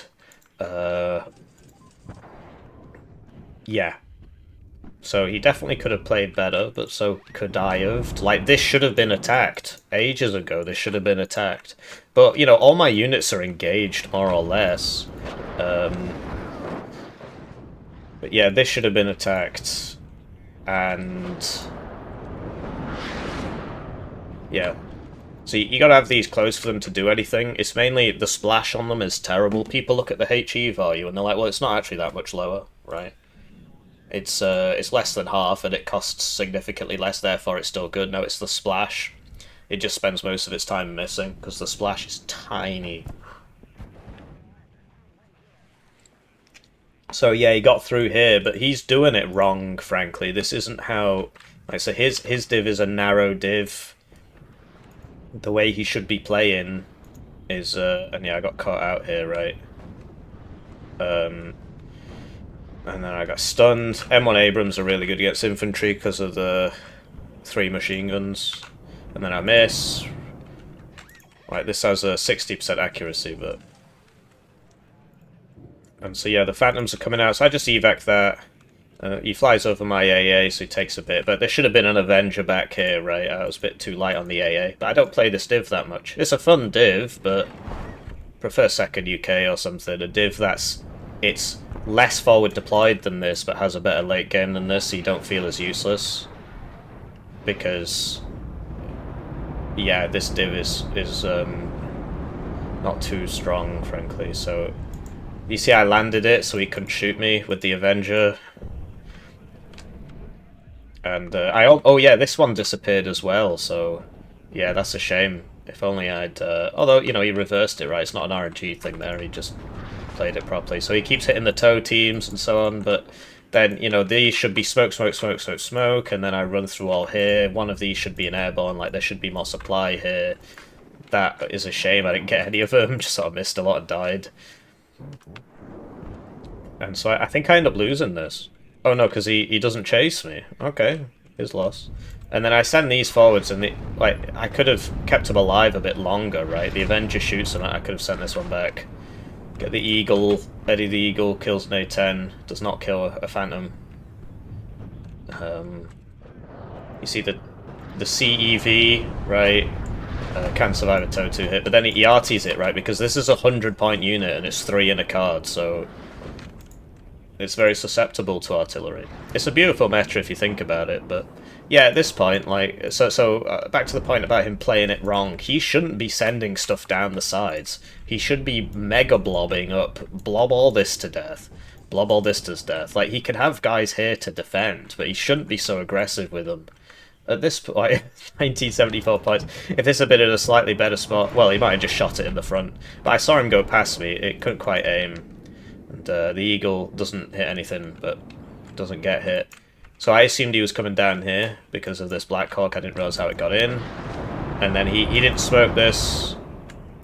Yeah. So he definitely could have played better, but so could I have. Like, this should have been attacked. Ages ago, this should have been attacked. But, you know, all my units are engaged, more or less. But yeah, this should have been attacked. And... yeah. So you gotta have these close for them to do anything. It's mainly the splash on them is terrible. People look at the HE value and they're like, well, it's not actually that much lower, right? It's less than half and it costs significantly less, therefore it's still good. No, it's the splash. It just spends most of its time missing because the splash is tiny. So yeah, he got through here, but he's doing it wrong, frankly. This isn't how... Like, so his div is a narrow div. The way he should be playing is... and yeah, I got caught out here, right? And then I got stunned. M1 Abrams are really good against infantry because of the 3 machine guns. And then I miss. Right, this has a 60% accuracy, but... And so yeah, the Phantoms are coming out, so I just evac that. He flies over my AA, so he takes a bit. But there should have been an Avenger back here, right? I was a bit too light on the AA. But I don't play this div that much. It's a fun div, but... prefer 2nd UK or something. A div that's... it's less forward deployed than this, but has a better late game than this, so you don't feel as useless. Because... yeah, this div is not too strong, frankly, so... You see I landed it so he couldn't shoot me with the Avenger. And oh yeah, this one disappeared as well, so yeah, that's a shame. If only I'd... although, you know, he reversed it, right? It's not an RNG thing there, he just played it properly. So he keeps hitting the tow teams and so on, but then, you know, these should be smoke, smoke, smoke, smoke, smoke, and then I run through all here. One of these should be an airborne, like there should be more supply here. That is a shame, I didn't get any of them, just sort of missed a lot and died. And so I think I end up losing this. Oh no, because he doesn't chase me. Okay, his loss. And then I send these forwards, and like I could have kept him alive a bit longer, right? The Avenger shoots him, I could have sent this one back. Get the Eagle, Eddie the Eagle, kills an A10, does not kill a Phantom. You see the CEV, right? Can survive a toe 2 hit, but then he RTs it, right? Because this is a 100-point unit, and it's 3 in a card, so it's very susceptible to artillery. It's a beautiful meta if you think about it, but yeah, at this point, like, so back to the point about him playing it wrong. He shouldn't be sending stuff down the sides. He should be mega blobbing up, blob all this to death, blob all this to death. Like, he could have guys here to defend, but he shouldn't be so aggressive with them. At this point, 1974 points. If this had been in a slightly better spot, well, he might have just shot it in the front. But I saw him go past me. It couldn't quite aim. And the Eagle doesn't hit anything, but doesn't get hit. So I assumed he was coming down here because of this Black Hawk. I didn't realize how it got in. And then he didn't smoke this.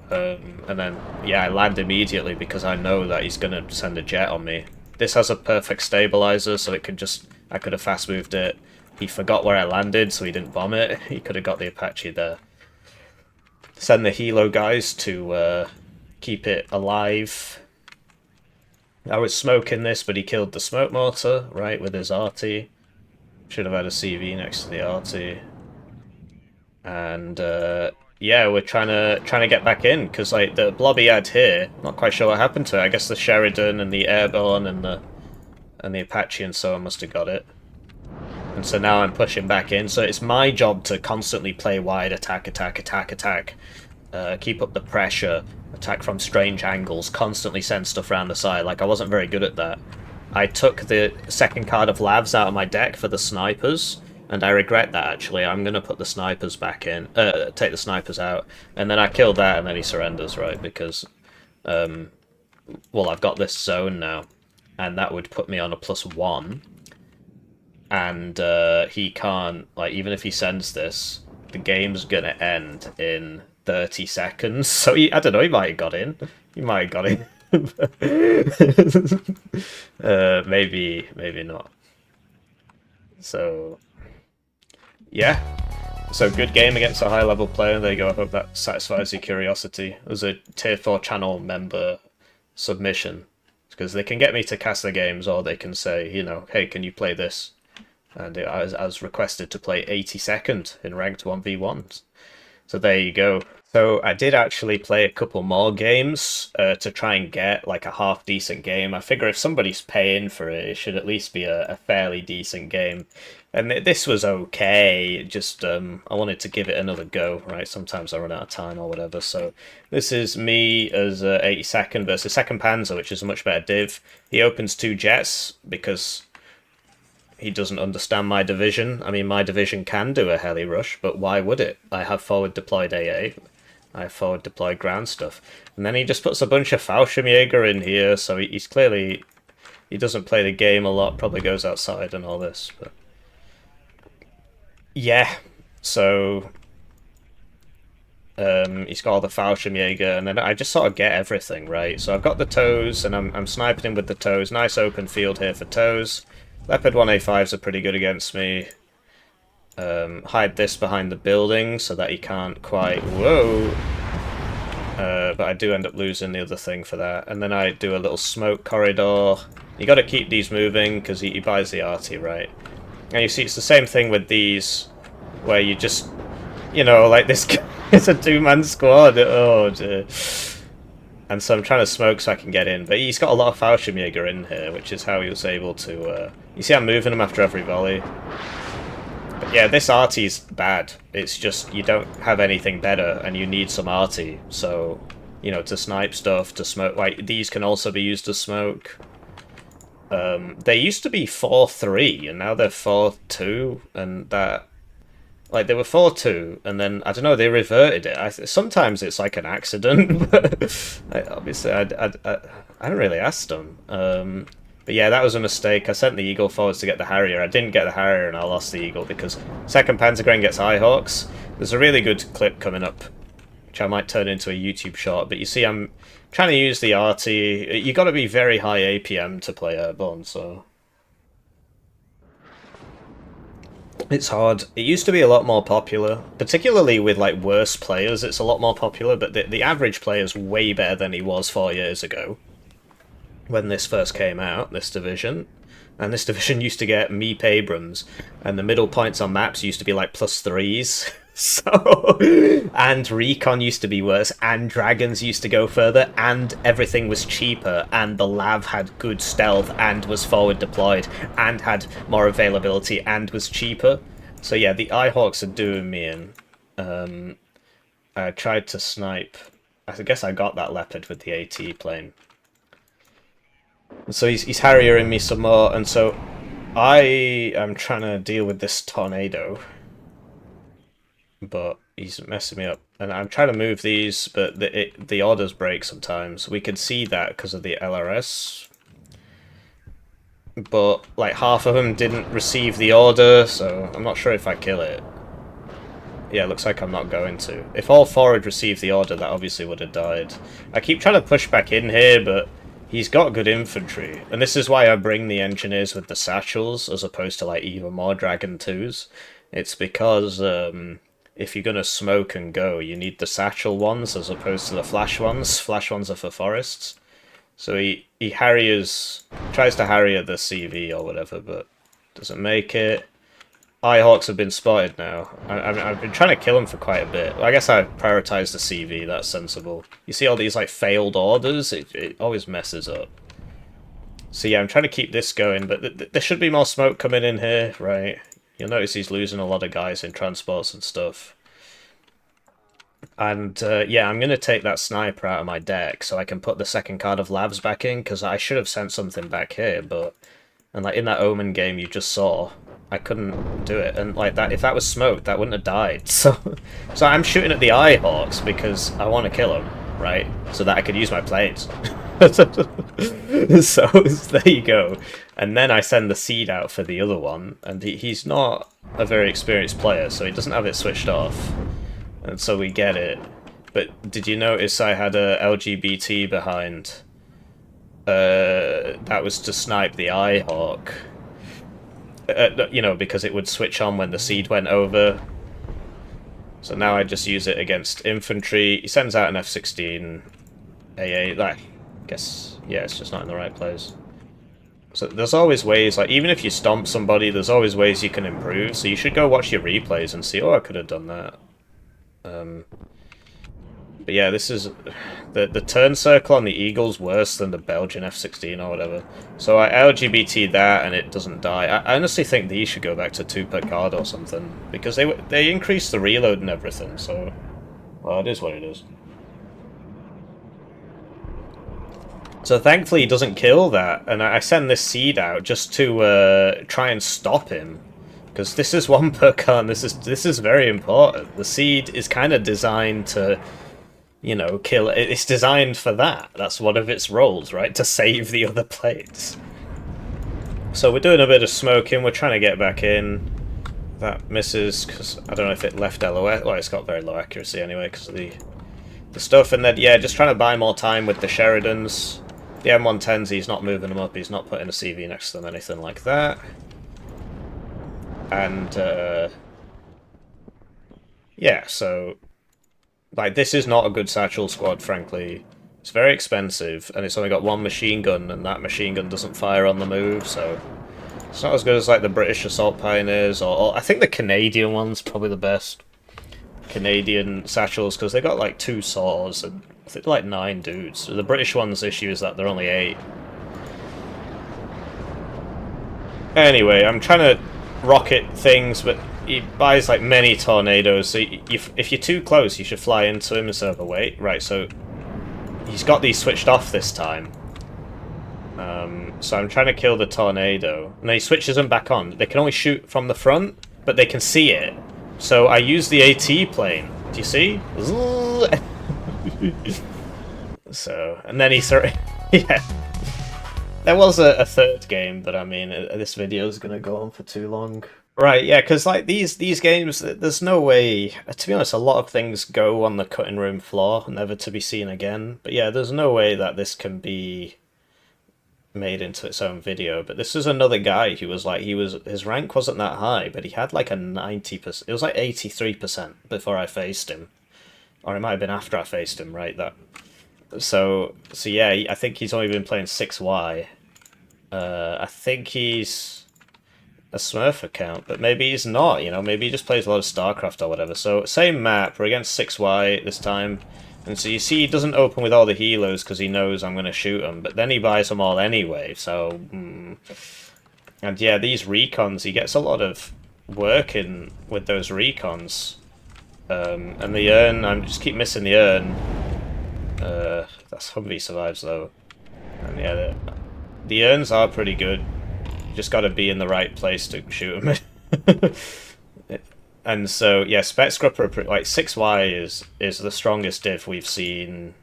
And then, yeah, I land immediately because I know that he's going to send a jet on me. This has a perfect stabilizer, so it could just... I could have fast moved it. He forgot where I landed, so he didn't bomb it. He could have got the Apache there. Send the Helo guys to keep it alive. I was smoking this, but he killed the smoke mortar, right, with his RT. Should have had a CV next to the RT. And yeah, we're trying to get back in because like the blob he had here, not quite sure what happened to it. I guess the Sheridan and the Airborne and the Apache and so on must have got it. And so now I'm pushing back in. So it's my job to constantly play wide, attack, attack, attack, attack. Keep up the pressure, attack from strange angles, constantly send stuff around the side. Like, I wasn't very good at that. I took the second card of Lavs out of my deck for the snipers, and I regret that, actually. I'm going to put the snipers back in, take the snipers out, and then I killed that, and then he surrenders, right? Because, well, I've got this zone now, and that would put me on a +1, and he can't, like, even if he sends this, the game's going to end in 30 seconds, so I don't know, he might have got in. He might have got in. Maybe not. So, yeah. So, good game against a high-level player. There you go, I hope that satisfies your curiosity. It was a Tier 4 channel member submission, because they can get me to cast their games, or they can say, you know, hey, can you play this? And I was requested to play 82nd in ranked 1v1s. So there you go. So I did actually play a couple more games to try and get like a half-decent game. I figure if somebody's paying for it, it should at least be a fairly decent game. And this was okay, just I wanted to give it another go, right? Sometimes I run out of time or whatever. So this is me as 82nd versus 2nd Panzer, which is a much better div. He opens 2 jets because he doesn't understand my division. I mean, my division can do a heli rush, but why would it? I have forward deployed AA. I have forward deployed ground stuff. And then he just puts a bunch of Fallschirmjäger in here, so he's clearly... He doesn't play the game a lot, probably goes outside and all this, but... Yeah, so... he's got all the Fallschirmjäger, and then I just sort of get everything, right? So I've got the toes, and I'm sniping him with the toes. Nice open field here for toes. Leopard 1A5s are pretty good against me. Hide this behind the building so that he can't quite... Whoa! But I do end up losing the other thing for that. And then I do a little smoke corridor. You got to keep these moving because he buys the arty, right? And you see it's the same thing with these, where you just... You know, like this guy is a 2-man squad. Oh, dear. And so I'm trying to smoke so I can get in. But he's got a lot of Fallschirmjäger in here, which is how he was able to... You see I'm moving him after every volley. But yeah, this arty's bad. It's just you don't have anything better and you need some arty. So you know, to snipe stuff, to smoke. Like, these can also be used to smoke. They used to be 4-3, and now they're 4-2, and that... Like, they were 4-2, and then, I don't know, they reverted it. Sometimes it's like an accident, but obviously I didn't really ask them. But yeah, that was a mistake. I sent the Eagle forwards to get the Harrier. I didn't get the Harrier, and I lost the Eagle, because 2nd Pentagram gets Eyehawks. There's a really good clip coming up, which I might turn into a YouTube short, but you see I'm trying to use the RT. You got to be very high APM to play Airborne, so... It's hard. It used to be a lot more popular, particularly with like worse players. It's a lot more popular, but the average player is way better than he was 4 years ago when this first came out, this division. And this division used to get Meep Abrams, and the middle points on maps used to be like +3s. So, and Recon used to be worse, and Dragons used to go further, and everything was cheaper, and the Lav had good stealth, and was forward deployed, and had more availability, and was cheaper. So yeah, the Eyehawks are doing me in. I tried to snipe. I guess I got that Leopard with the AT plane. So he's Harriering me some more, and so I am trying to deal with this tornado. But he's messing me up, and I'm trying to move these, but the orders break sometimes. We could see that because of the LRS, but like half of them didn't receive the order, so I'm not sure if I kill it. Yeah, it looks like I'm not going to. If all 4 had received the order, that obviously would have died. I keep trying to push back in here, but he's got good infantry, and this is why I bring the engineers with the satchels as opposed to like even more Dragon 2s. It's because if you're going to smoke and go, you need the satchel ones as opposed to the flash ones. Flash ones are for forests. So he tries to Harrier the CV or whatever, but doesn't make it. Eyehawks have been spotted now. I've been trying to kill him for quite a bit. I guess I prioritise the CV, that's sensible. You see all these like failed orders? It always messes up. So yeah, I'm trying to keep this going, but there should be more smoke coming in here, right? You'll notice he's losing a lot of guys in transports and stuff. And yeah, I'm going to take that sniper out of my deck so I can put the 2nd card of Labs back in, because I should have sent something back here, but... And like in that Omen game you just saw, I couldn't do it. And like that, if that was smoked, that wouldn't have died. So I'm shooting at the Eyehawks because I want to kill them, right? So that I could use my planes. So there you go. And then I send the seed out for the other one, and he's not a very experienced player, so he doesn't have it switched off. And so we get it. But did you notice I had a LGBT behind? That was to snipe the Eyehawk. You know, because it would switch on when the seed went over. So now I just use it against infantry. He sends out an F-16 AA. Like, I guess, yeah, it's just not in the right place. So there's always ways, like, even if you stomp somebody, there's always ways you can improve. So you should go watch your replays and see, oh, I could have done that. But yeah, this is... The turn circle on the Eagle's worse than the Belgian F-16 or whatever. So I LGBT that and it doesn't die. I honestly think these should go back to 2 per card or something. Because they increase the reload and everything, so... Well, it is what it is. So thankfully he doesn't kill that, and I send this seed out just to try and stop him. Because this is 1 per card, this is very important. The seed is kind of designed to... You know, kill... It's designed for that. That's one of its roles, right? To save the other plates. So we're doing a bit of smoking. We're trying to get back in. That misses, because I don't know if it left LOS. Well, it's got very low accuracy anyway, because of the stuff. And then, yeah, just trying to buy more time with the Sheridans. The M110s, he's not moving them up. He's not putting a CV next to them, anything like that. And, yeah, so... Like, this is not a good satchel squad, frankly. It's very expensive, and it's only got 1 machine gun, and that machine gun doesn't fire on the move, so... It's not as good as, like, the British Assault Pioneers, or I think the Canadian one's probably the best. Canadian satchels, because they got, like, 2 saws, and I think like 9 dudes. So the British one's issue is that they're only 8. Anyway, I'm trying to rocket things, but... He buys like many tornadoes, so if you're too close, you should fly into him instead of away. Right, so he's got these switched off this time. So I'm trying to kill the tornado. And then he switches them back on. They can only shoot from the front, but they can see it. So I use the AT plane. Do you see? So, and then he sort of... yeah. There was a third game, but I mean, this video is going to go on for too long. Right, yeah, because like these games, there's no way... To be honest, a lot of things go on the cutting room floor, never to be seen again. But yeah, there's no way that this can be made into its own video. But this is another guy who was like, his rank wasn't that high, but he had like a 90%, it was like 83% before I faced him. Or it might have been after I faced him, right? So yeah, I think he's only been playing 6Y. I think he's a Smurf account, but maybe he's not, you know, maybe he just plays a lot of StarCraft or whatever. So same map, we're against 6Y this time. And so you see he doesn't open with all the helos because he knows I'm going to shoot him, but then he buys them all anyway, so... And yeah, these recons, he gets a lot of work in with those recons. And the urn, I just keep missing the urn. That's Humvee survives though. And yeah, the urns are pretty good. You just got to be in the right place to shoot them. And so yeah, Spec Scrupper, like 6Y is the strongest div we've seen.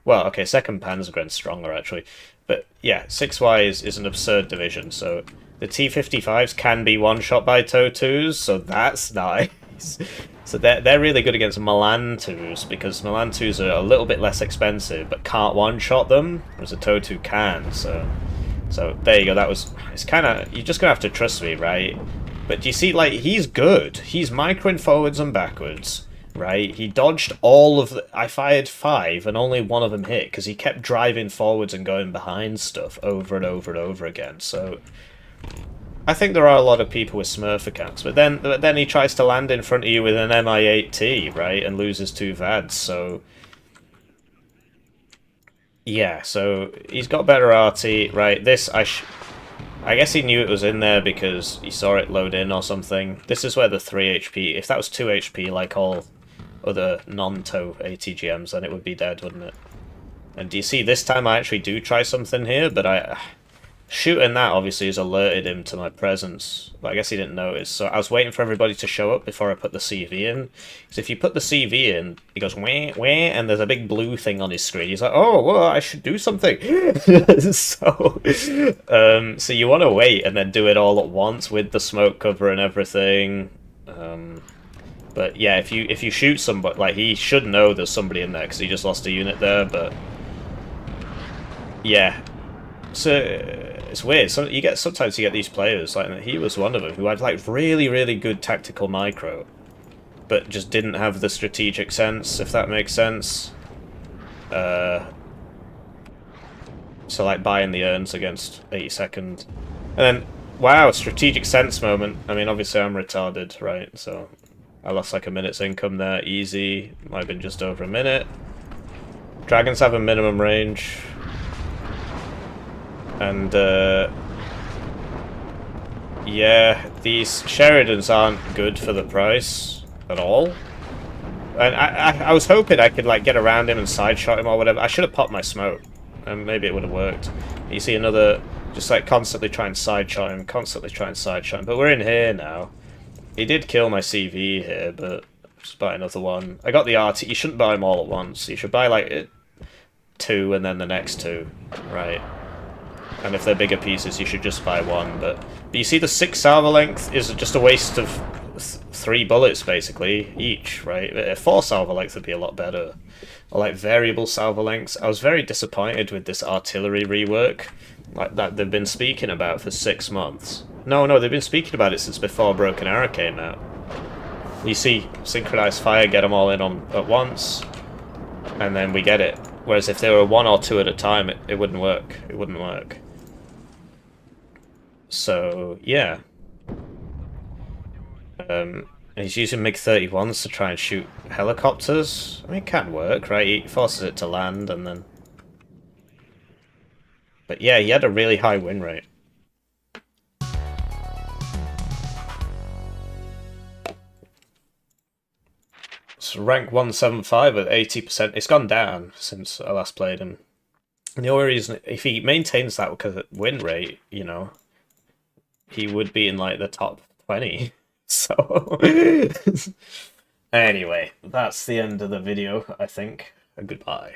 Well, okay, second Panzergren's stronger actually, but yeah, 6Y is an absurd division. So the T-55s can be one shot by TOW2s, so that's nice. So they're really good against Milan 2s, because Milan 2s are a little bit less expensive, but can't one-shot them, whereas a TOW2 can, so there you go, it's kind of, you're just going to have to trust me, right? But do you see, like, he's good. He's microing forwards and backwards, right? He dodged all of the... I fired 5, and only one of them hit, because he kept driving forwards and going behind stuff over and over and over again, so... I think there are a lot of people with Smurf accounts, but then he tries to land in front of you with an Mi-8T, right, and loses 2 VADs, so... Yeah, so he's got better RT, right, this, I guess he knew it was in there because he saw it load in or something. This is where the 3 HP, if that was 2 HP like all other non-TOW ATGMs, then it would be dead, wouldn't it? And do you see, this time I actually do try something here, but shooting that obviously has alerted him to my presence, but I guess he didn't notice. So I was waiting for everybody to show up before I put the CV in. Because if you put the CV in, he goes wah, wah, and there's a big blue thing on his screen. He's like, oh, well, I should do something. So you want to wait and then do it all at once with the smoke cover and everything. But yeah, if you shoot somebody, like, he should know there's somebody in there because he just lost a unit there, but yeah. So it's weird. Sometimes you get these players, like he was one of them, who had like really, really good tactical micro, but just didn't have the strategic sense, if that makes sense. So like buying the urns against 82nd, and then wow, strategic sense moment. I mean, obviously I'm retarded, right? So I lost like a minute's income there, easy. Might have been just over a minute. Dragons have a minimum range. And, yeah, these Sheridans aren't good for the price at all. And I was hoping I could, like, get around him and side-shot him or whatever. I should have popped my smoke, and maybe it would have worked. You see another, just, like, constantly try and side-shot him, but we're in here now. He did kill my CV here, but just buy another one. I got the RT. You shouldn't buy them all at once. You should buy, like, 2 and then the next 2, right? And if they're bigger pieces, you should just buy 1. But you see the 6 salvo length is just a waste of 3 bullets, basically, each, right? 4 salvo length would be a lot better. Or like variable salvo lengths. I was very disappointed with this artillery rework, like that they've been speaking about for 6 months. No, they've been speaking about it since before Broken Arrow came out. You see synchronized fire, get them all in at once, and then we get it. Whereas if they were 1 or 2 at a time, it wouldn't work. It wouldn't work. So, yeah. And he's using MiG-31s to try and shoot helicopters. I mean, it can work, right? He forces it to land and then... But yeah, he had a really high win rate. It's rank 175 at 80%. It's gone down since I last played him. And the only reason, if he maintains that win rate, you know, he would be in like the top 20. So, anyway, that's the end of the video, I think. Goodbye.